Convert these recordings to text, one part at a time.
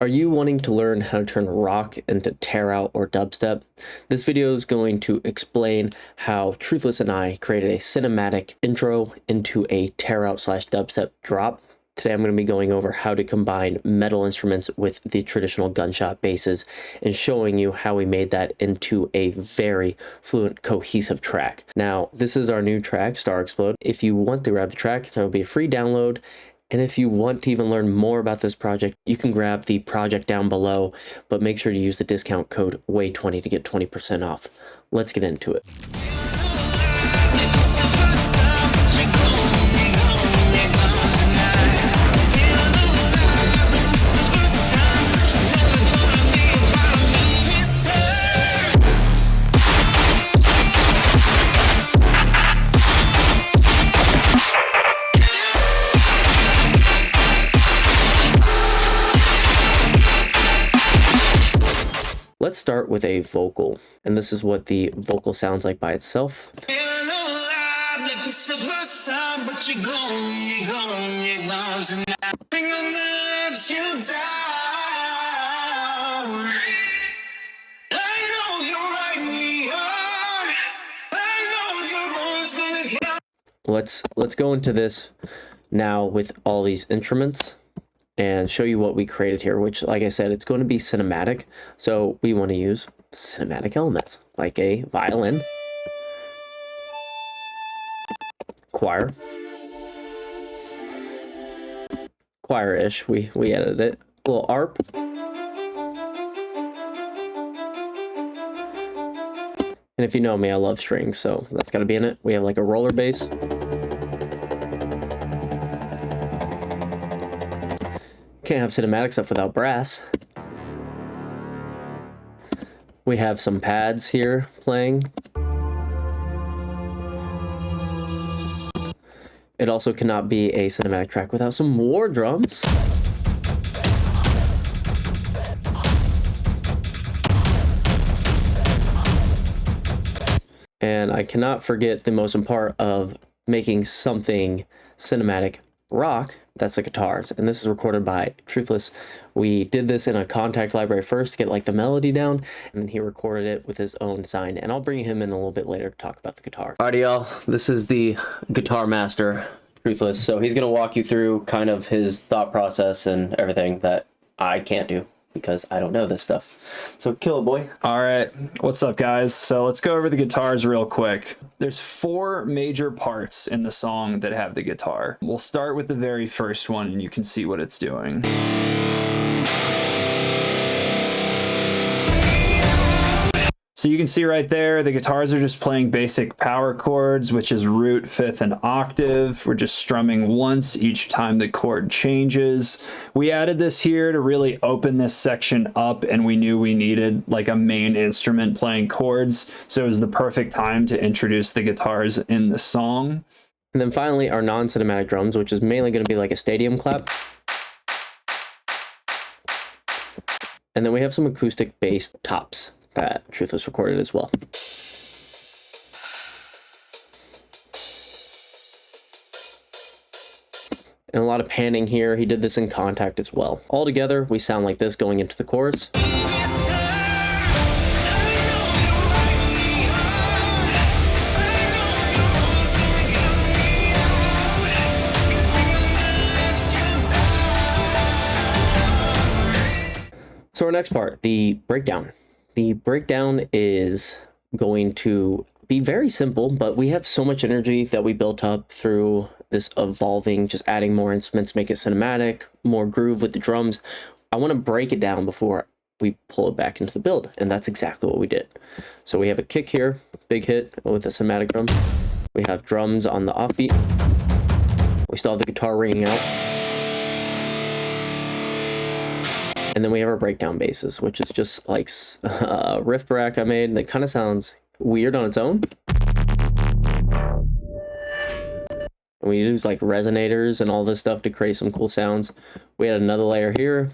Are you wanting to learn how to turn rock into tear out or dubstep? This video is going to explain how Truthless and I created a cinematic intro into a tear out / dubstep drop. Today I'm going to be going over how to combine metal instruments with the traditional gunshot basses and showing you how we made that into a very fluent, cohesive track. Now, this is our new track, Star Explode. If you want to grab the track, there will be a free download. And if you want to even learn more about this project, you can grab the project down below, but make sure to use the discount code Whey20 to get 20% off. Let's get into it. Let's start with a vocal, and this is what the vocal sounds like by itself. Let's go into this now with all these instruments and show you what we created here, which, like I said, it's going to be cinematic. So we want to use cinematic elements like a violin, choir-ish, we edited it, a little arp, and if you know me, I love strings, so that's got to be in it. We have like a roller bass. Can't have cinematic stuff without brass. We have some pads here playing. It also cannot be a cinematic track without some war drums. And I cannot forget the most important part of making something cinematic: rock. That's the guitars, and this is recorded by Truthless. We did this in a Contact library first to get like the melody down, and then he recorded it with his own design, and I'll bring him in a little bit later to talk about the guitar. Alrighty, y'all, this is the guitar master, Truthless. So he's gonna walk you through kind of his thought process and everything that I can't do because I don't know this stuff. So kill it, boy. All right, what's up, guys? So let's go over the guitars real quick. There's 4 major parts in the song that have the guitar. We'll start with the very first one and you can see what it's doing. So you can see right there, the guitars are just playing basic power chords, which is root, 5th, and octave. We're just strumming once each time the chord changes. We added this here to really open this section up, and we knew we needed like a main instrument playing chords. So it was the perfect time to introduce the guitars in the song. And then finally, our non-cinematic drums, which is mainly going to be like a stadium clap. And then we have some acoustic bass tops that Truthless recorded as well. And a lot of panning here. He did this in Contact as well. All together, we sound like this going into the chorus. So our next part, the breakdown. The breakdown is going to be very simple, but we have so much energy that we built up through this evolving, just adding more instruments, make it cinematic, more groove with the drums. I want to break it down before we pull it back into the build, and that's exactly what we did. So we have a kick here, big hit with a cinematic drum. We have drums on the offbeat. We still have the guitar ringing out. And then we have our breakdown basses, which is just like a riff rack I made that kind of sounds weird on its own. And we use like resonators and all this stuff to create some cool sounds. We had another layer here,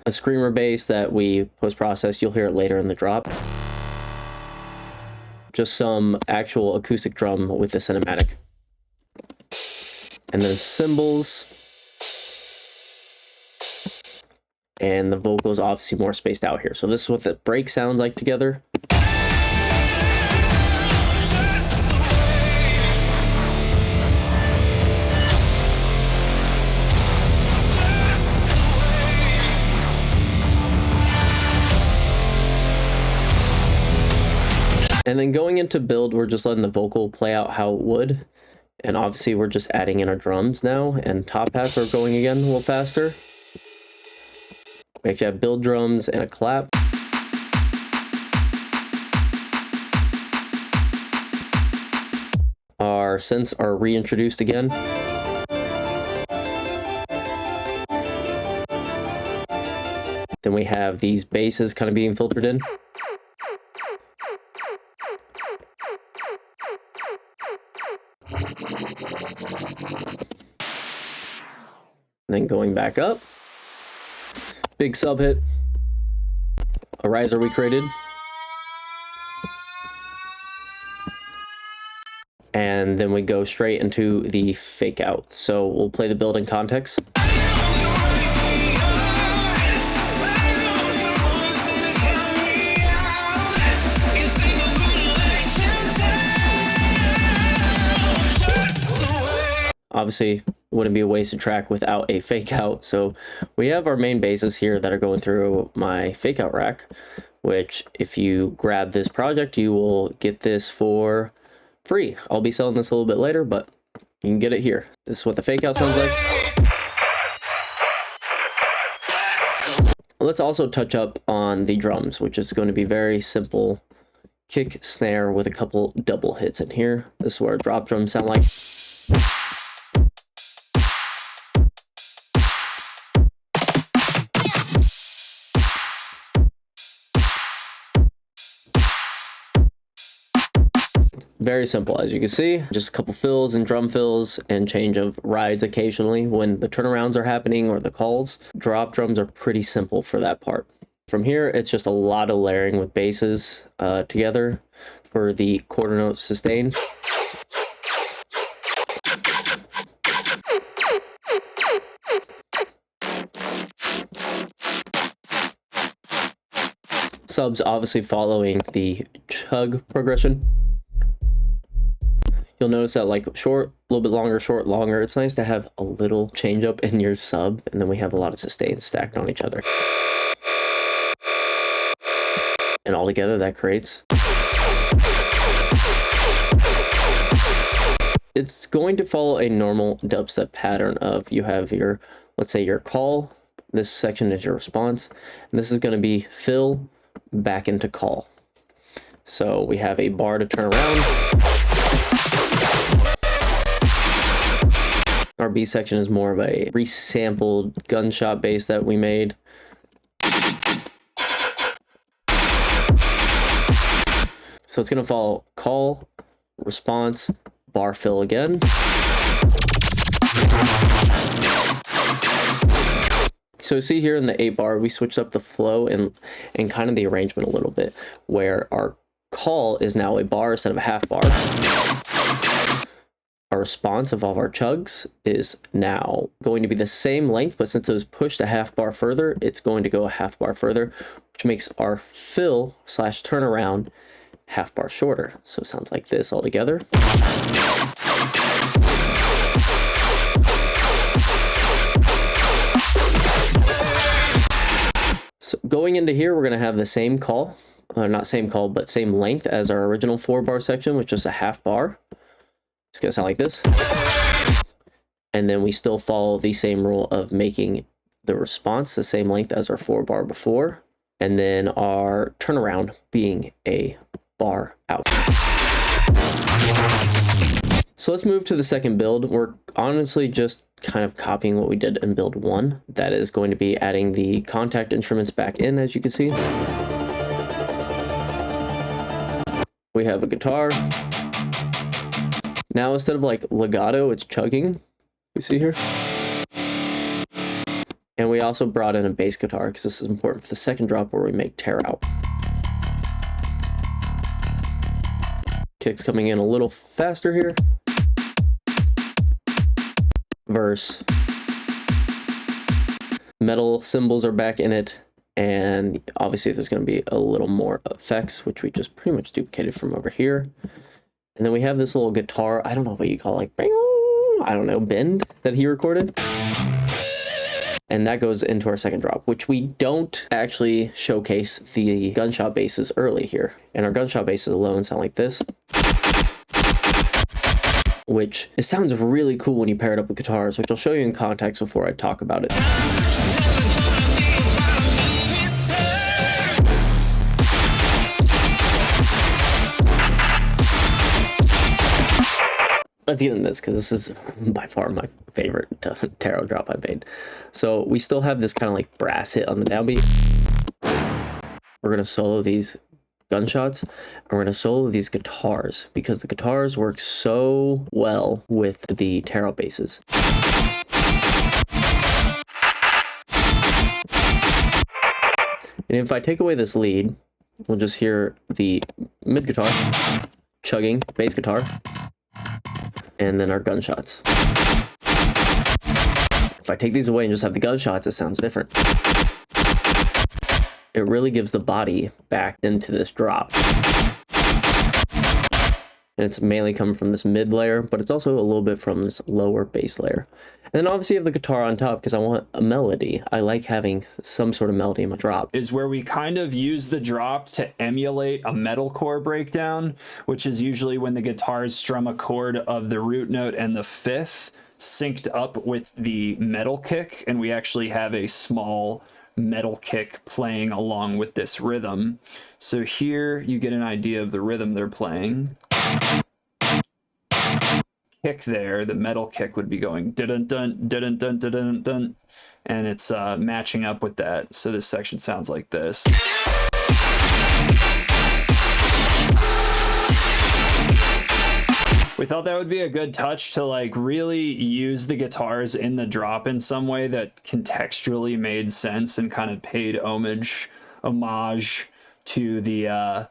a screamer bass that we post-processed. You'll hear it later in the drop. Just some actual acoustic drum with the cinematic. And then cymbals. and the vocal is obviously more spaced out here. So this is what the break sounds like together. And then going into build, we're just letting the vocal play out how it would. And obviously we're just adding in our drums now, and top hats are going again a little faster. We actually have build drums and a clap. Our synths are reintroduced again. Then we have these basses kind of being filtered in. And then going back up, big sub hit, a riser we created, and then we go straight into the fake out. So we'll play the build in context. Obviously, wouldn't be a wasted track without a fake out. So we have our main basses here that are going through my fake out rack, which if you grab this project, you will get this for free. I'll be selling this a little bit later, but you can get it here. This is what the fake out sounds like. Let's also touch up on the drums, which is going to be very simple. Kick, snare with a couple double hits in here. This is what our drop drums sound like. Very simple, as you can see, just a couple fills and drum fills and change of rides occasionally when the turnarounds are happening or the calls. Drop drums are pretty simple for that part. From here, it's just a lot of layering with basses together for the quarter note sustain. Subs obviously following the chug progression. You'll notice that like short, a little bit longer, short, longer. It's nice to have a little change up in your sub, and then we have a lot of sustains stacked on each other. And all together that creates. It's going to follow a normal dubstep pattern of you have your, let's say your call, this section is your response, and this is going to be fill back into call. So we have a bar to turn around. Our B section is more of a resampled gunshot bass that we made. So it's going to follow call, response, bar fill again. So see here in the 8 bar, we switched up the flow and kind of the arrangement a little bit, where our call is now a bar instead of a half bar. Our response of all of our chugs is now going to be the same length, but since it was pushed a half bar further, it's going to go a half bar further, which makes our fill / turnaround half bar shorter. So it sounds like this all together. So going into here, we're going to have the same call, not same call, but same length as our original 4 bar section, which is a half bar. It's going to sound like this. And then we still follow the same rule of making the response the same length as our 4 bar before. And then our turnaround being a bar out. So let's move to the second build. We're honestly just kind of copying what we did in build 1. That is going to be adding the contact instruments back in, as you can see. We have a guitar. Now instead of like legato, it's chugging. You see here? And we also brought in a bass guitar because this is important for the second drop where we make tear out. Kicks coming in a little faster here. Verse. metal cymbals are back in it. And obviously there's going to be a little more effects, which we just pretty much duplicated from over here. And then we have this little guitar, I don't know what you call it, like, I don't know, bend that he recorded. And that goes into our second drop, which we don't actually showcase the gunshot basses early here. And our gunshot basses alone sound like this, which it sounds really cool when you pair it up with guitars, which I'll show you in context before I talk about it. Let's get into this because this is by far my favorite tarot drop I've made. So we still have this kind of like brass hit on the downbeat. We're going to solo these gunshots and we're going to solo these guitars because the guitars work so well with the tarot basses. And if I take away this lead, we'll just hear the mid guitar chugging, bass guitar, and then our gunshots. If I take these away and just have the gunshots, it sounds different. It really gives the body back into this drop. And it's mainly coming from this mid layer, but it's also a little bit from this lower bass layer. And then obviously you have the guitar on top because I want a melody. I like having some sort of melody in my drop. Is where we kind of use the drop to emulate a metalcore breakdown, which is usually when the guitars strum a chord of the root note and the fifth synced up with the metal kick, and we actually have a small metal kick playing along with this rhythm. So here you get an idea of the rhythm they're playing. Kick there, the metal kick would be going dun dun dun dun dun dun dun, and it's matching up with that. So this section sounds like this. We thought that would be a good touch to like really use the guitars in the drop in some way that contextually made sense and kind of paid homage to the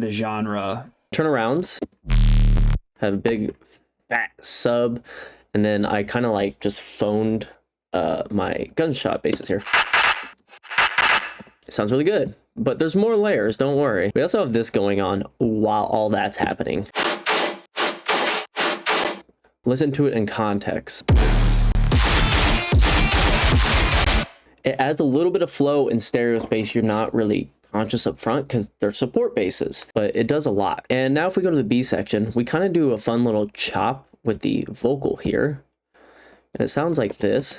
genre. Turnarounds have a big fat sub, and then I kind of like just phoned my gunshot basses here. It sounds really good, but there's more layers, don't worry. We also have this going on while all that's happening. Listen to it in context. It adds a little bit of flow in stereo space you're not really conscious up front because they're support basses, but it does a lot. And now if we go to the B section, we kind of do a fun little chop with the vocal here. And it sounds like this.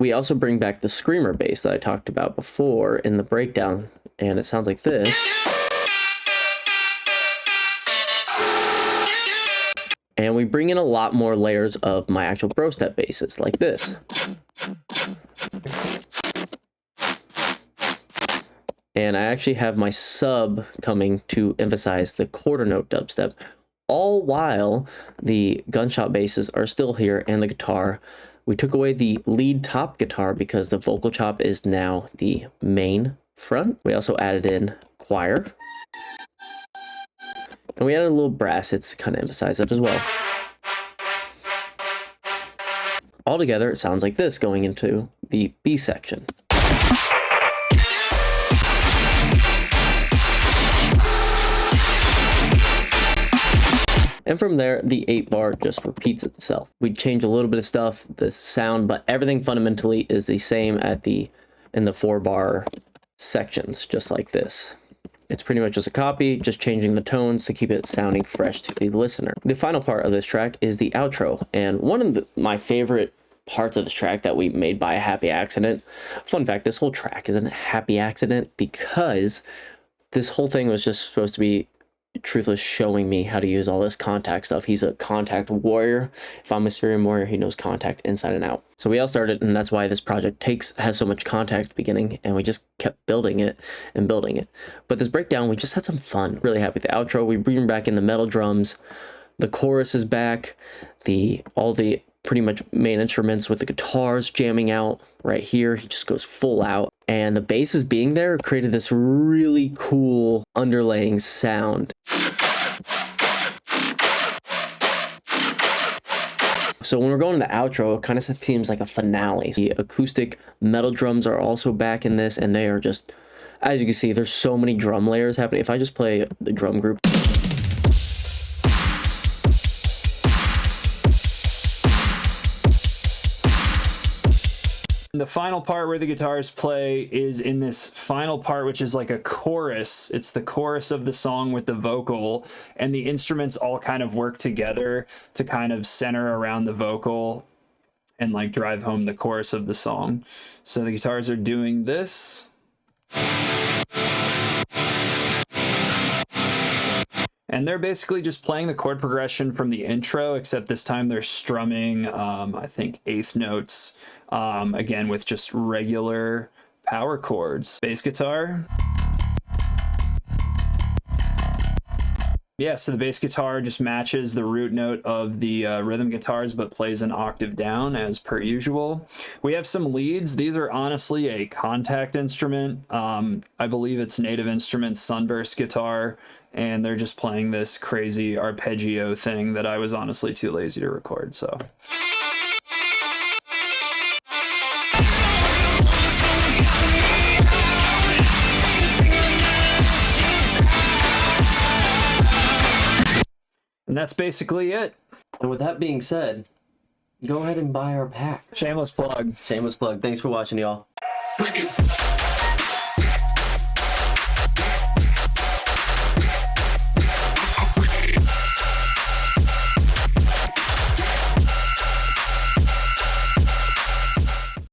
We also bring back the screamer bass that I talked about before in the breakdown, and it sounds like this. And we bring in a lot more layers of my actual Dubstep basses, like this. And I actually have my sub coming to emphasize the quarter note dubstep, all while the gunshot basses are still here and the guitar. We took away the lead top guitar because the vocal chop is now the main front. We also added in choir. And we added a little brass hits to kind of emphasize that as well. Altogether, it sounds like this going into the B section. And from there, the 8-bar just repeats itself. We change a little bit of stuff, the sound, but everything fundamentally is the same in the 4-bar sections, just like this. It's pretty much just a copy, just changing the tones to keep it sounding fresh to the listener. The final part of this track is the outro, and one of my favorite parts of this track that we made by a happy accident. Fun fact, this whole track is a happy accident because this whole thing was just supposed to be Truthless showing me how to use all this Kontakt stuff. He's a Kontakt warrior. If I'm a Serum warrior, he knows Kontakt inside and out. So we all started, and that's why this project has so much Kontakt at the beginning, and we just kept building it and building it. But this breakdown, we just had some fun. Really happy with the outro. We bring back in the metal drums. The chorus is back. All the pretty much main instruments with the guitars jamming out right here. He just goes full out. And the basses being there created this really cool underlaying sound. So when we're going to the outro, it kind of seems like a finale. The acoustic metal drums are also back in this, and they are just, as you can see, there's so many drum layers happening. If I just play the drum group. The final part where the guitars play is in this final part, which is like a chorus. It's the chorus of the song with the vocal, and the instruments all kind of work together to kind of center around the vocal and like drive home the chorus of the song. So the guitars are doing this. And they're basically just playing the chord progression from the intro, except this time they're strumming, I think, eighth notes, again, with just regular power chords. Bass guitar. Yeah, so the bass guitar just matches the root note of the rhythm guitars, but plays an octave down as per usual. We have some leads. These are honestly a contact instrument. I believe it's Native Instruments Sunburst guitar, and they're just playing this crazy arpeggio thing that I was honestly too lazy to record, so. And that's basically it. And with that being said, go ahead and buy our pack. Shameless plug. Shameless plug. Thanks for watching, y'all.